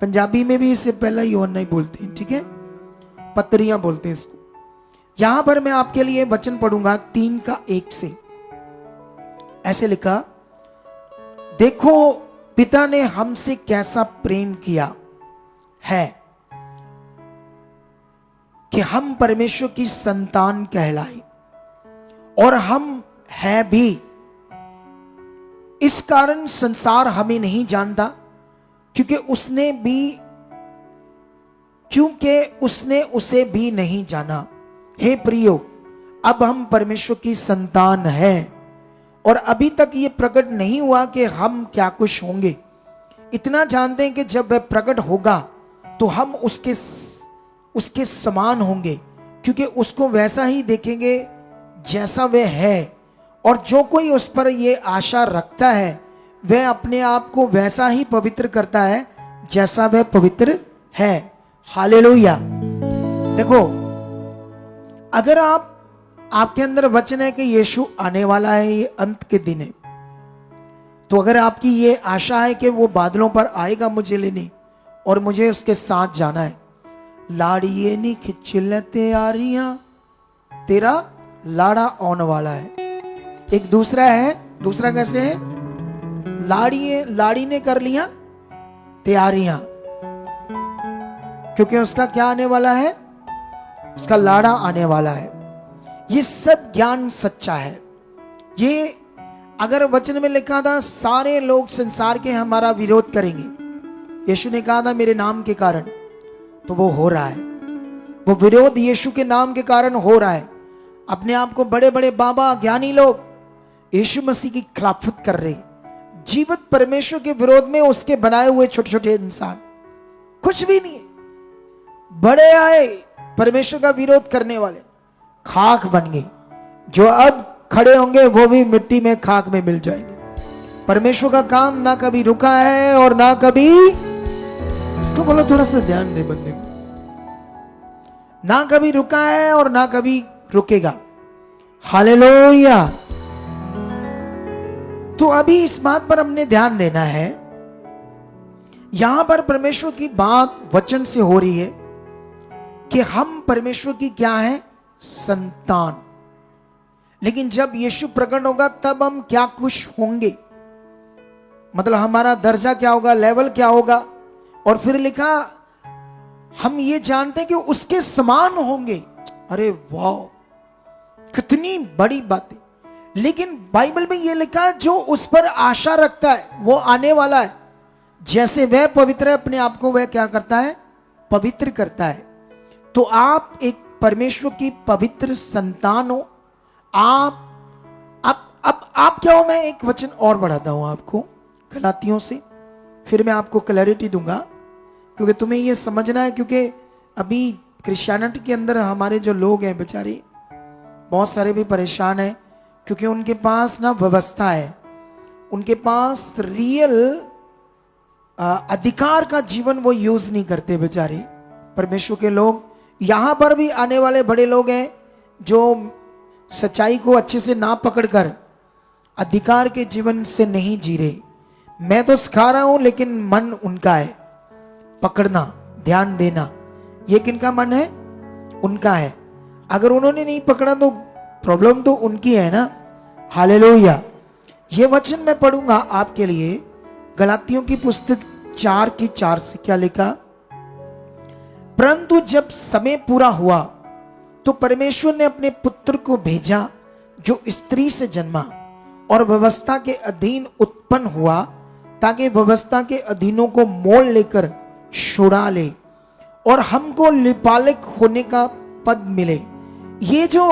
पंजाबी में भी इसे पहला यूहन्ना ही बोलते हैं, ठीक है? पत्रियां बोलते हैं इसको। यहां पर मैं आपके लिए वचन पढ़ूंगा 3:1 से। ऐसे लिखा, देखो पिता ने हमसे कैसा प्रेम किया है कि हम परमेश्वर की संतान कहलाए, और हम है भी। इस कारण संसार हमें नहीं जानता, क्योंकि उसने उसे भी नहीं जाना। हे प्रियो, अब हम परमेश्वर की संतान हैं, और अभी तक ये प्रकट नहीं हुआ कि हम क्या कुछ होंगे। इतना जानते हैं कि जब वह प्रकट होगा तो हम उसके समान होंगे, क्योंकि उसको वैसा ही देखेंगे जैसा वह है। और जो कोई उस पर यह आशा रखता है वह अपने आप को वैसा ही पवित्र करता है जैसा वह पवित्र है। हालेलुया। देखो, अगर आपके अंदर वचन है कि यीशु आने वाला है, ये अंत के दिन है, तो अगर आपकी ये आशा है कि वो बादलों पर आएगा मुझे लेने और मुझे उसके साथ जाना है, लाड़िए नी खिंच ले तैयारियां, तेरा लाड़ा आने वाला है। एक दूसरा कैसे है? लाड़ी ने कर लिया तैयारियां, क्योंकि उसका क्या आने वाला है? उसका लाड़ा आने वाला है। ये सब ज्ञान सच्चा है। ये अगर वचन में लिखा था सारे लोग संसार के हमारा विरोध करेंगे, यीशु ने कहा था मेरे नाम के कारण, तो वो हो रहा है। वो विरोध यीशु के नाम के कारण हो रहा है। अपने आप को बड़े बड़े बाबा ज्ञानी लोग यीशु मसीह की खिलाफत कर रहे, जीवित परमेश्वर के विरोध में उसके बनाए हुए छोटे छोटे इंसान कुछ भी नहीं है। बड़े आए परमेश्वर का विरोध करने वाले, खाक बन गए। जो अब खड़े होंगे वो भी मिट्टी में खाक में मिल जाएंगे। परमेश्वर का काम ना कभी रुका है और ना कभी, तो बोलो थोड़ा सा ध्यान दे बंदे को, ना कभी रुका है और ना कभी रुकेगा। हालेलुया। तो अभी इस बात पर हमने ध्यान देना है, यहां पर परमेश्वर की बात वचन से हो रही है कि हम परमेश्वर की क्या है? संतान। लेकिन जब यीशु प्रकट होगा तब हम क्या कुछ होंगे, मतलब हमारा दर्जा क्या होगा, लेवल क्या होगा। और फिर लिखा हम ये जानते हैं कि उसके समान होंगे। अरे वाह, कितनी बड़ी बात है। लेकिन बाइबल में यह लिखा जो उस पर आशा रखता है वो आने वाला है। जैसे वह पवित्र है अपने आप को वह क्या करता है? पवित्र करता है। तो आप एक परमेश्वर की पवित्र संतान हो। आप क्या हो? मैं एक वचन और बढ़ाता हूं आपको गलातियों से, फिर मैं आपको क्लैरिटी दूंगा, क्योंकि तुम्हें यह समझना है। क्योंकि अभी क्रिश्चियनिटी के अंदर हमारे जो लोग हैं बेचारे बहुत सारे भी परेशान हैं, क्योंकि उनके पास ना व्यवस्था है, उनके पास रियल अधिकार का जीवन वो यूज नहीं करते बेचारे परमेश्वर के लोग। यहां पर भी आने वाले बड़े लोग हैं जो सच्चाई को अच्छे से ना पकड़कर अधिकार के जीवन से नहीं जी रहे। मैं तो सिखा रहा हूं, लेकिन मन उनका है, पकड़ना, ध्यान देना। ये किनका मन है? उनका है। अगर उन्होंने नहीं पकड़ा तो प्रॉब्लम तो उनकी है ना। हालेलुया। ये वचन मैं पढ़ूंगा आपके लिए। गलातियों की पुस्तक 4:4 से क्या लिखा? परंतु जब समय पूरा हुआ तो परमेश्वर ने अपने पुत्र को भेजा जो स्त्री से जन्मा और व्यवस्था के अधीन उत्पन्न हुआ, ताकि व्यवस्था के अधीनों को मोल लेकर छुड़ा ले और हमको लिपालिक होने का पद मिले। ये जो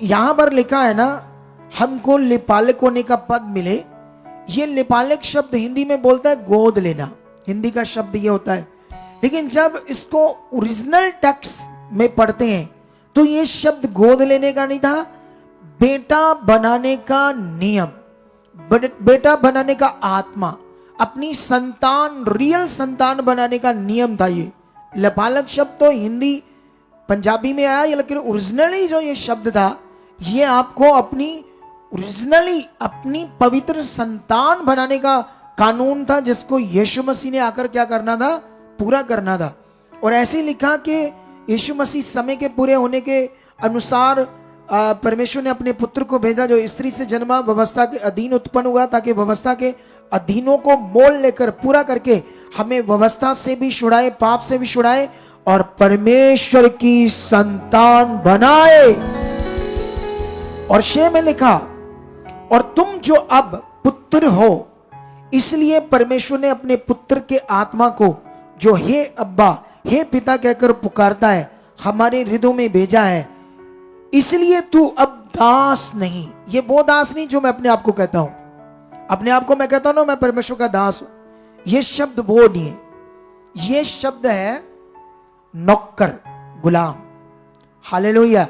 यहां पर लिखा है ना, हमको लिपालिक होने का पद मिले, ये लिपालिक शब्द हिंदी में बोलता है गोद लेना, हिंदी का शब्द ये होता है। लेकिन जब इसको ओरिजिनल टेक्स्ट में पढ़ते हैं तो ये शब्द गोद लेने का नहीं था, बेटा बनाने का नियम, बेटा बनाने का आत्मा, अपनी संतान, रियल संतान बनाने का नियम था। ये लिपालिक शब्द तो हिंदी पंजाबी में आया, लेकिन ओरिजिनली जो ये शब्द था ये आपको अपनी ओरिजिनली अपनी पवित्र संतान बनाने का कानून था, जिसको यीशु मसीह ने आकर क्या करना था? पूरा करना था। और ऐसे लिखा कि यीशु मसीह समय के पूरे होने के अनुसार परमेश्वर ने अपने पुत्र को भेजा जो स्त्री से जन्मा, व्यवस्था के अधीन उत्पन्न हुआ, ताकि व्यवस्था के अधीनों को मोल लेकर पूरा करके हमें व्यवस्था से भी छुड़ाए, पाप से भी छुड़ाए और परमेश्वर की संतान बनाए। और 6 में लिखा, और तुम जो अब पुत्र हो, इसलिए परमेश्वर ने अपने पुत्र के आत्मा को जो हे अब्बा, हे पिता कहकर पुकारता है, हमारे हृदयों में भेजा है। इसलिए तू अब दास नहीं, ये वो दास नहीं जो मैं अपने आप को कहता हूं, अपने आप को मैं कहता हूं ना मैं परमेश्वर का दास हूं, ये शब्द वो नहीं है। ये शब्द है नौकर, गुलाम। हालेलुया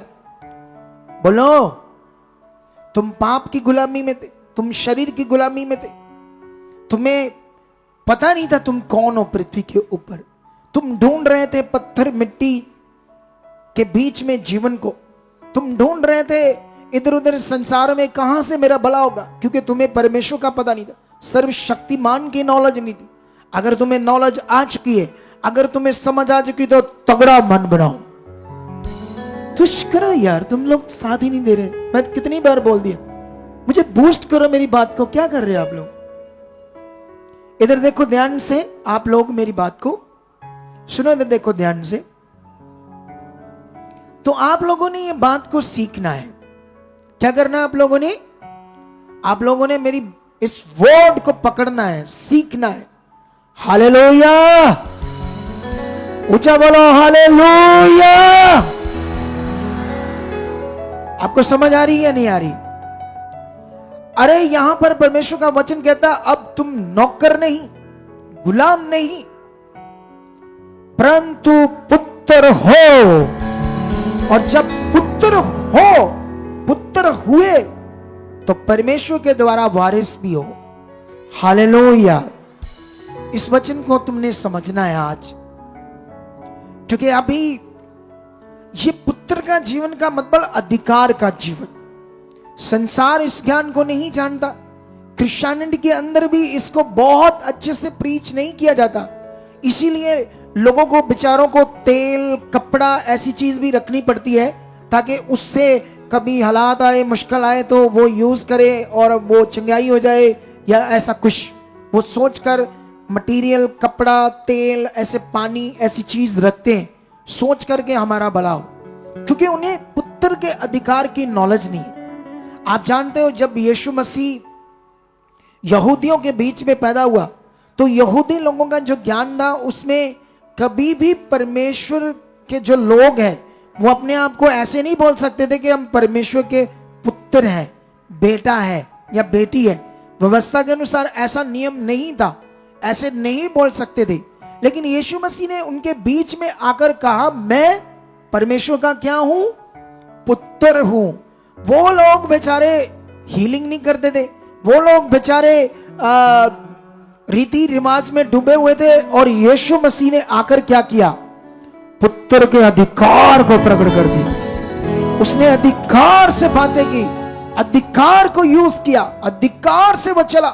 बोलो। तुम पाप की गुलामी में थे, तुम शरीर की गुलामी में थे, तुम्हें पता नहीं था तुम कौन हो पृथ्वी के ऊपर। तुम ढूंढ रहे थे पत्थर मिट्टी के बीच में जीवन को, तुम ढूंढ रहे थे इधर उधर संसार में कहां से मेरा भला होगा, क्योंकि तुम्हें परमेश्वर का पता नहीं था, सर्वशक्तिमान की नॉलेज नहीं थी। अगर तुम्हें नॉलेज आ चुकी है, अगर तुम्हें समझ आ चुकी, तो तगड़ा मन बनाओ। तुश करो यार, तुम लोग साथ ही नहीं दे रहे। मैं कितनी बार बोल दिया, मुझे बूस्ट करो मेरी बात को। क्या कर रहे हो आप लोग? इधर देखो ध्यान से, आप लोग मेरी बात को सुनो, इधर देखो ध्यान से। तो आप लोगों ने ये बात को सीखना है। क्या करना है आप लोगों ने? आप लोगों ने मेरी इस वर्ड को पकड़ना है, सीखना है। हालेलुया, ऊंचा बोलो हालेलुया। आपको समझ आ रही है या नहीं आ रही? अरे यहां पर परमेश्वर का वचन कहता, अब तुम नौकर नहीं, गुलाम नहीं, परंतु पुत्र हो। और जब पुत्र हो, पुत्र हुए, तो परमेश्वर के द्वारा वारिस भी हो। हालेलुया। इस वचन को तुमने समझना है आज, क्योंकि अभी ये पुत्र का जीवन का मतलब अधिकार का जीवन। संसार इस ज्ञान को नहीं जानता, क्रिश्चियनिटी के अंदर भी इसको बहुत अच्छे से प्रीच नहीं किया जाता। इसीलिए लोगों को, बेचारों को तेल, कपड़ा, ऐसी चीज भी रखनी पड़ती है, ताकि उससे कभी हालात आए, मुश्किल आए तो वो यूज करे और वो चंगाई हो जाए, या ऐसा कुछ वो सोचकर मटेरियल, कपड़ा, तेल, ऐसे पानी, ऐसी चीज रखते हैं सोच करके हमारा भला हो, क्योंकि उन्हें पुत्र के अधिकार की नॉलेज नहीं है। आप जानते हो, जब यीशु मसीह यहूदियों के बीच में पैदा हुआ, तो यहूदी लोगों का जो ज्ञान था, उसमें कभी भी परमेश्वर के जो लोग हैं वो अपने आप को ऐसे नहीं बोल सकते थे कि हम परमेश्वर के पुत्र हैं, बेटा है या बेटी है। व्यवस्था के अनुसार ऐसा नियम नहीं था, ऐसे नहीं बोल सकते थे। लेकिन यीशु मसीह ने उनके बीच में आकर कहा, मैं परमेश्वर का क्या हूं? पुत्र हूं। वो लोग बेचारे हीलिंग नहीं करते थे, वो लोग बेचारे रीति रिवाज में डूबे हुए थे, और यीशु मसीह ने आकर क्या किया? पुत्र के अधिकार को प्रकट कर दिया। उसने अधिकार से बातें की, अधिकार को यूज किया, अधिकार से वो चला।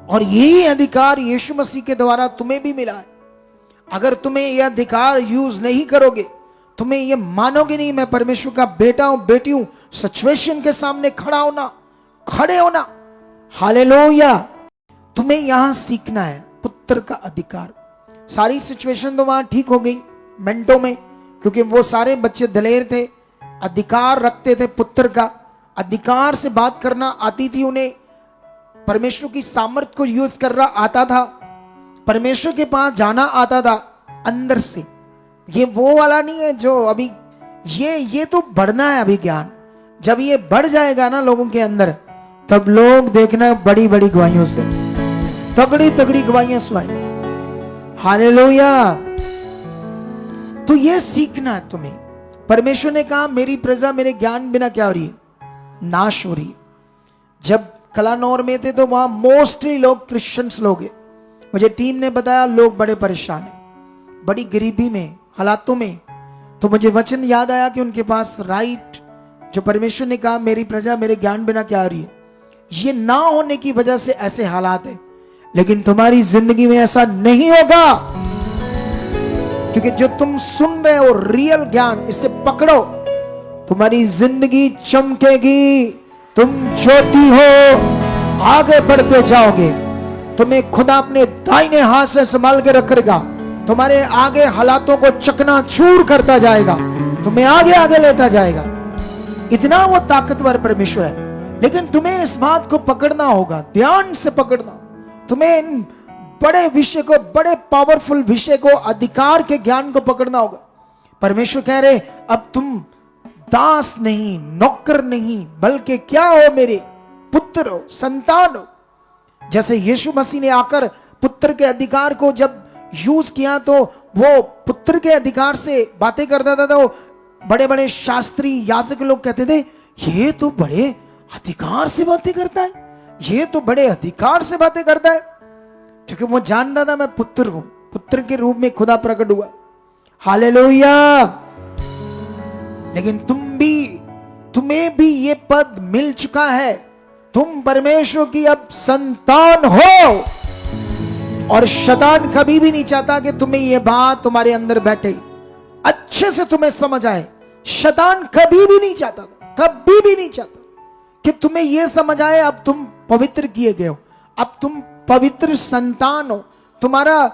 और यही अधिकार यीशु मसीह के द्वारा तुम्हें भी मिला है। अगर तुम्हें यह अधिकार यूज नहीं करोगे, तुम्हें यह मानोगे नहीं मैं परमेश्वर का बेटा हूं, बेटी हूं, सिचुएशन के सामने खड़े होना, हालेलुया। तुम्हें यहां सीखना है पुत्र का अधिकार। सारी सिचुएशन तो वहां ठीक हो गई मिनटों में, क्योंकि वो सारे बच्चे दलेर थे, अधिकार रखते थे, पुत्र का अधिकार से बात करना आती थी उन्हें, परमेश्वर की सामर्थ को यूज करना आता था, परमेश्वर के पास जाना आता था अंदर से। ये वो वाला नहीं है जो अभी ये तो बढ़ना है अभी ज्ञान। जब ये बढ़ जाएगा ना लोगों के अंदर, तब लोग देखना बड़ी बड़ी गवाहियों से तगड़ी तगड़ी गवाहियां सुनाई। हालेलुया। तो ये सीखना है तुम्हें। परमेश्वर ने कहा मेरी प्रजा मेरे ज्ञान बिना क्या हो रही है, नाश हो रही। जब कलानौर में थे तो वहां मोस्टली लोग क्रिश्चियंस लोग हैं। मुझे टीम ने बताया लोग बड़े परेशान हैं, बड़ी गरीबी में, हालातों में। तो मुझे वचन याद आया कि उनके पास राइट, जो परमेश्वर ने कहा मेरी प्रजा मेरे ज्ञान बिना क्या हो रही है, ये ना होने की वजह से ऐसे हालात है। लेकिन तुम्हारी जिंदगी में ऐसा नहीं होगा, क्योंकि जो तुम सुन रहे हो रियल ज्ञान, इसे पकड़ो, तुम्हारी जिंदगी चमकेगी, तुम ज्योति हो, आगे बढ़ते जाओगे। तुम्हें खुदा अपने दाहिने हाथ से संभाल के रखेगा, तुम्हारे आगे हालातों को चकनाचूर करता जाएगा, तुम्हें आगे आगे लेता जाएगा। इतना वो ताकतवर परमेश्वर है। लेकिन तुम्हें इस बात को पकड़ना होगा, ध्यान से पकड़ना। तुम्हें इन बड़े विषय को, बड़े पावरफुल विषय को, अधिकार के ज्ञान को पकड़ना होगा। परमेश्वर कह रहे अब तुम दास नहीं, नौकर नहीं, बल्कि क्या हो, मेरे पुत्र हो, संतान हो। जैसे यीशु मसीह ने आकर पुत्र के अधिकार को जब यूज किया, तो वो पुत्र के अधिकार से बातें करता था। तो बड़े बड़े शास्त्री याजक लोग कहते थे ये तो बड़े अधिकार से बातें करता है, ये तो बड़े अधिकार से बातें करता है, क्योंकि वो जानता था मैं पुत्र हूं, पुत्र के रूप में खुदा प्रकट हुआ। हालेलुया। लेकिन तुम्हें भी ये पद मिल चुका है, तुम परमेश्वर की अब संतान हो। और शैतान कभी भी नहीं चाहता कि तुम्हें ये बात तुम्हारे अंदर बैठे, अच्छे से तुम्हें समझ आए। शैतान कभी भी नहीं चाहता, कभी भी नहीं चाहता कि तुम्हें यह समझ आए अब तुम पवित्र किए गए हो, अब तुम पवित्र संतान हो। तुम्हारा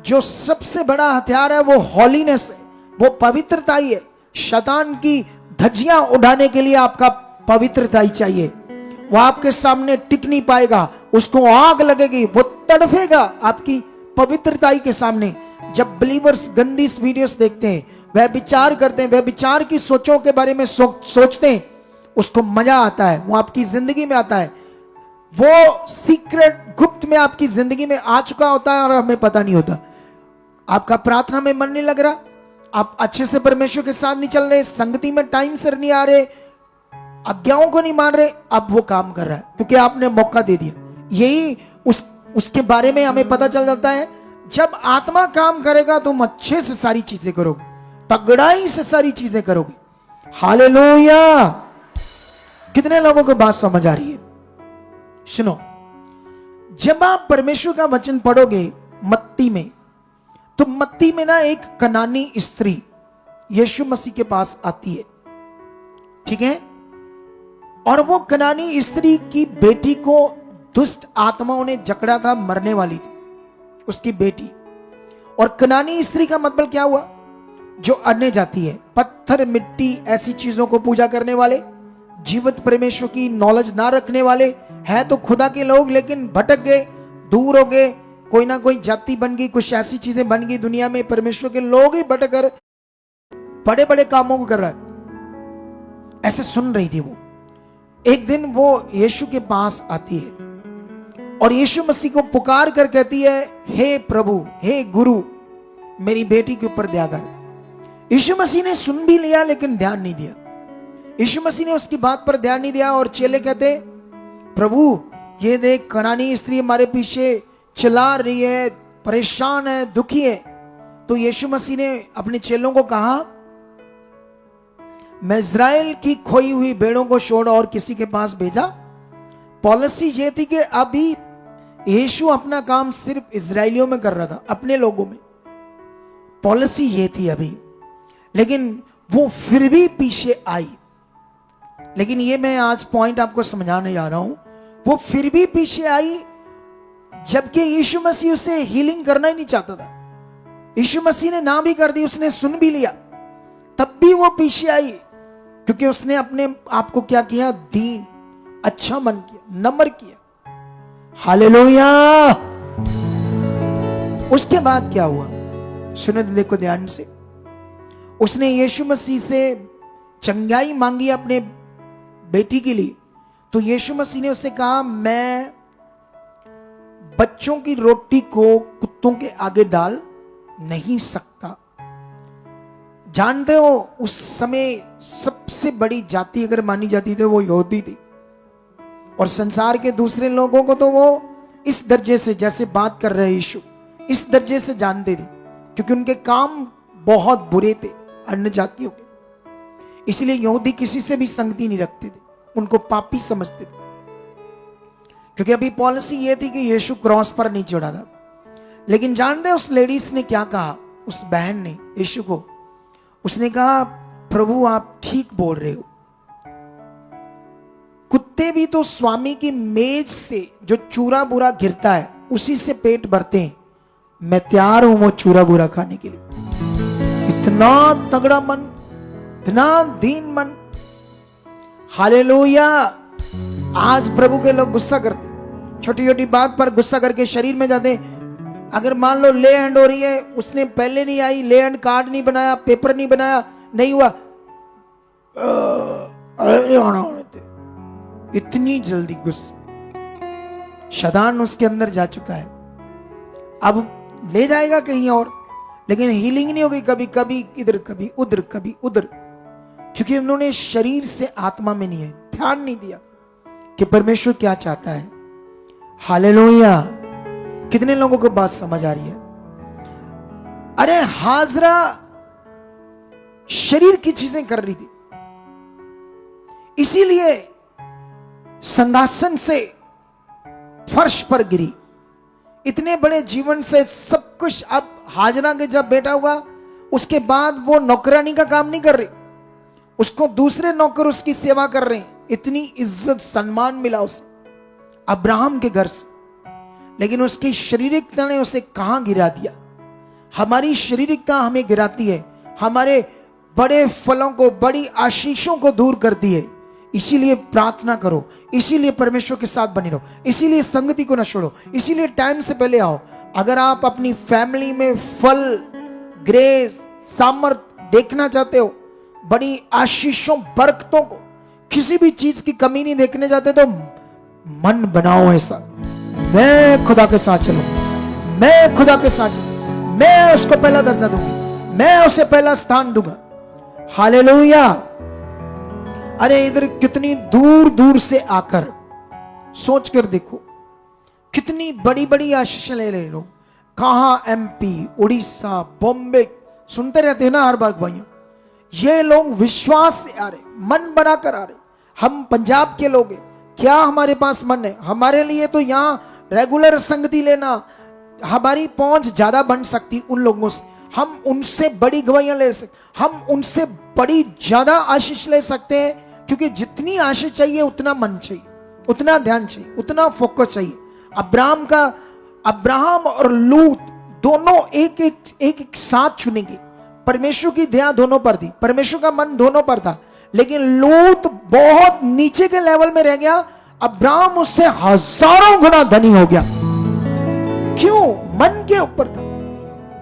जो सबसे बड़ा हथियार है वो हॉलीनेस है, वो पवित्रता ही है। शैतान की धज्जियां उड़ाने के लिए आपका पवित्रता ही चाहिए। वो आपके सामने टिक नहीं पाएगा, उसको आग लगेगी, वो तड़फेगा आपकी पवित्रता के सामने। जब बिलीवर्स गंदी वीडियोस देखते हैं, वह विचार करते हैं, वह विचार की सोचों के बारे में सोचते हैं, उसको मजा आता है, वो आपकी जिंदगी में आता है। वो सीक्रेट गुप्त में आपकी जिंदगी में आ चुका होता है और हमें पता नहीं होता। आपका प्रार्थना में मन नहीं लग रहा, आप अच्छे से परमेश्वर के साथ नहीं चल रहे, संगति में टाइम से नहीं आ रहे, आज्ञाओं को नहीं मान रहे, अब वो काम कर रहा है क्योंकि आपने मौका दे दिया। यही उसके बारे में हमें पता चल जाता है। जब आत्मा काम करेगा तुम अच्छे से सारी चीजें करोगे, तगड़ाई से सारी चीजें करोगे। हालेलुया। कितने लोगों को बात समझ आ रही है? सुनो, जब आप परमेश्वर का वचन पढ़ोगे मत्ती में, तो मत्ती में ना एक कनानी स्त्री यीशु मसीह के पास आती है, ठीक है? और वो कनानी स्त्री की बेटी को दुष्ट आत्माओं ने जकड़ा था, मरने वाली थी उसकी बेटी। और कनानी स्त्री का मतलब क्या हुआ? जो अन्य जाति है, पत्थर मिट्टी ऐसी चीजों को पूजा करने वाले, जीवित परमेश्वर की नॉलेज ना रखने वाले, है तो खुदा के लोग लेकिन भटक गए, दूर हो गए, कोई ना कोई जाति बन गई, कुछ ऐसी चीजें बन गई दुनिया में, परमेश्वर के लोग ही भटक कर बड़े बड़े कामों को कर रहा है। ऐसे सुन रही थी वो। एक दिन वो यीशु के पास आती है और यीशु मसीह को पुकार कर कहती है, हे प्रभु, हे गुरु, मेरी बेटी के ऊपर दया कर। यीशु मसीह ने सुन भी लिया लेकिन ध्यान नहीं दिया। यीशु मसीह ने उसकी बात पर ध्यान नहीं दिया और चेले कहते, प्रभु ये देख कनानी स्त्री हमारे पीछे चिल्ला रही है, परेशान है, दुखी है। तो यीशु मसीह ने अपने चेलों को कहा, मैं इज़राइल की खोई हुई भेड़ों को छोड़ और किसी के पास भेजा। पॉलिसी ये थी कि अभी यीशु अपना काम सिर्फ इजराइलियों में कर रहा था, अपने लोगों में। पॉलिसी ये थी अभी, लेकिन वो फिर भी पीछे आई। लेकिन ये मैं आज पॉइंट आपको समझाने जा रहा हूं, वो फिर भी पीछे आई, जबकि यीशु मसीह उसे हीलिंग करना ही नहीं चाहता था। यीशु मसीह ने ना भी कर दी, उसने सुन भी लिया, तब भी वो पीछे आई, क्योंकि उसने अपने आप को क्या किया? दीन, अच्छा मन किया, नम्र किया। हालेलुया। उसके बाद क्या हुआ सुनो तो देखो ध्यान से। उसने यीशु मसीह से चंगाई मांगी अपने बेटी के लिए, तो यीशु मसीह ने उससे कहा, मैं बच्चों की रोटी को कुत्तों के आगे डाल नहीं सकता। जानते हो उस समय सबसे बड़ी जाति अगर मानी जाती थी वो यहूदी थी, और संसार के दूसरे लोगों को तो वो इस दर्जे से, जैसे बात कर रहे यीशु, इस दर्जे से जानते थे, क्योंकि उनके काम बहुत बुरे थे अन्य जातियों के। इसलिए यहूदी किसी से भी संगति नहीं रखते थे, उनको पापी समझते थे, क्योंकि अभी पॉलिसी ये थी कि यीशु क्रॉस पर नहीं चढ़ा था। लेकिन जानते उस लेडीज ने क्या कहा? उस बहन ने यीशु को, उसने कहा, प्रभु आप ठीक बोल रहे हो, कुत्ते भी तो स्वामी की मेज से जो चूरा बुरा गिरता है उसी से पेट भरते हैं, मैं तैयार हूं वो चूरा बुरा खाने के लिए। इतना तगड़ा मन, इतना दीन मन। हालेलुया। आज प्रभु के लोग गुस्सा करते, छोटी छोटी बात पर गुस्सा करके शरीर में जाते। अगर मान लो ले हैंड हो रही है, उसने पहले नहीं आई, ले हैंड कार्ड नहीं बनाया, पेपर नहीं बनाया, नहीं हुआ, इतनी जल्दी गुस्सा। शैतान उसके अंदर जा चुका है, अब ले जाएगा कहीं और, लेकिन हीलिंग नहीं होगी। कभी कभी इधर, कभी उधर, कभी उधर, क्योंकि उन्होंने शरीर से आत्मा में नहीं है, ध्यान नहीं दिया कि परमेश्वर क्या चाहता है। हालेलुया। कितने लोगों को बात समझ आ रही है? अरे हाजरा शरीर की चीजें कर रही थी, इसीलिए संघासन से फर्श पर गिरी। इतने बड़े जीवन से सब कुछ, अब हाजरा के जब बेटा हुआ उसके बाद वो नौकरानी का काम नहीं कर रही, उसको दूसरे नौकर उसकी सेवा कर रहे हैं। इतनी इज्जत सम्मान मिला उसे अब्राहम के घर से, लेकिन उसकी शारीरिकता ने उसे कहां गिरा दिया? हमारी शारीरिकता हमें गिराती है, हमारे बड़े फलों को, बड़ी आशीषों को दूर करती है। इसीलिए प्रार्थना करो, इसीलिए परमेश्वर के साथ बने रहो, इसीलिए संगति को न छोड़ो, इसीलिए टाइम से पहले आओ। अगर आप अपनी फैमिली में फल, ग्रेस, सामर्थ देखना चाहते हो, बड़ी आशीषों, बरकतों को, किसी भी चीज की कमी नहीं देखने जाते, तो मन बनाओ ऐसा, मैं खुदा के साथ चलूं, मैं खुदा के साथ चलूं, मैं उसको पहला दर्जा दूंगी, मैं उसे पहला स्थान दूंगा। हालेलुया। अरे इधर कितनी दूर दूर से आकर सोच कर देखो, कितनी बड़ी बड़ी आशीष ले रहे लोग। कहां एमपी, उड़ीसा, बॉम्बे, सुनते रहते हैं ना हर बार भाइयों। ये लोग विश्वास से आ रहे, मन बनाकर आ रहे। हम पंजाब के लोग हैं, क्या हमारे पास मन है? हमारे लिए तो यहां रेगुलर संगति लेना, हमारी पहुंच ज्यादा बन सकती उन लोगों से। हम उनसे बड़ी गवाहियां ले सकते, हम उनसे बड़ी ज्यादा आशीष ले सकते हैं, क्योंकि जितनी आशीष चाहिए उतना मन चाहिए, उतना ध्यान चाहिए, उतना फोकस चाहिए। अब्राहम और लूत दोनों एक साथ चुनेंगे। परमेश्वर की दया दोनों पर थी, परमेश्वर का मन दोनों पर था, लेकिन लूत बहुत नीचे के लेवल में रह गया। अब्राहम उससे हजारों गुना धनी हो गया। क्यों? मन के ऊपर था।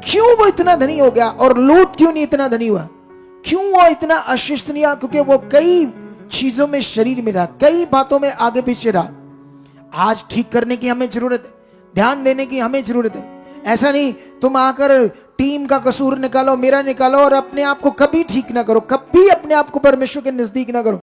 क्यों वो इतना धनी हो गया और लूत क्यों नहीं इतना धनी हुआ? क्यों वो इतना आशीष नहीं? क्योंकि वो कई चीजों में शरीर में रहा, कई बातों में आगे पीछे रहा। आज ठीक करने की हमें जरूरत है, ध्यान देने की हमें जरूरत है। ऐसा नहीं तुम आकर टीम का कसूर निकालो, मेरा निकालो, और अपने आप को कभी ठीक ना करो, कभी अपने आप को परमेश्वर के नजदीक ना करो।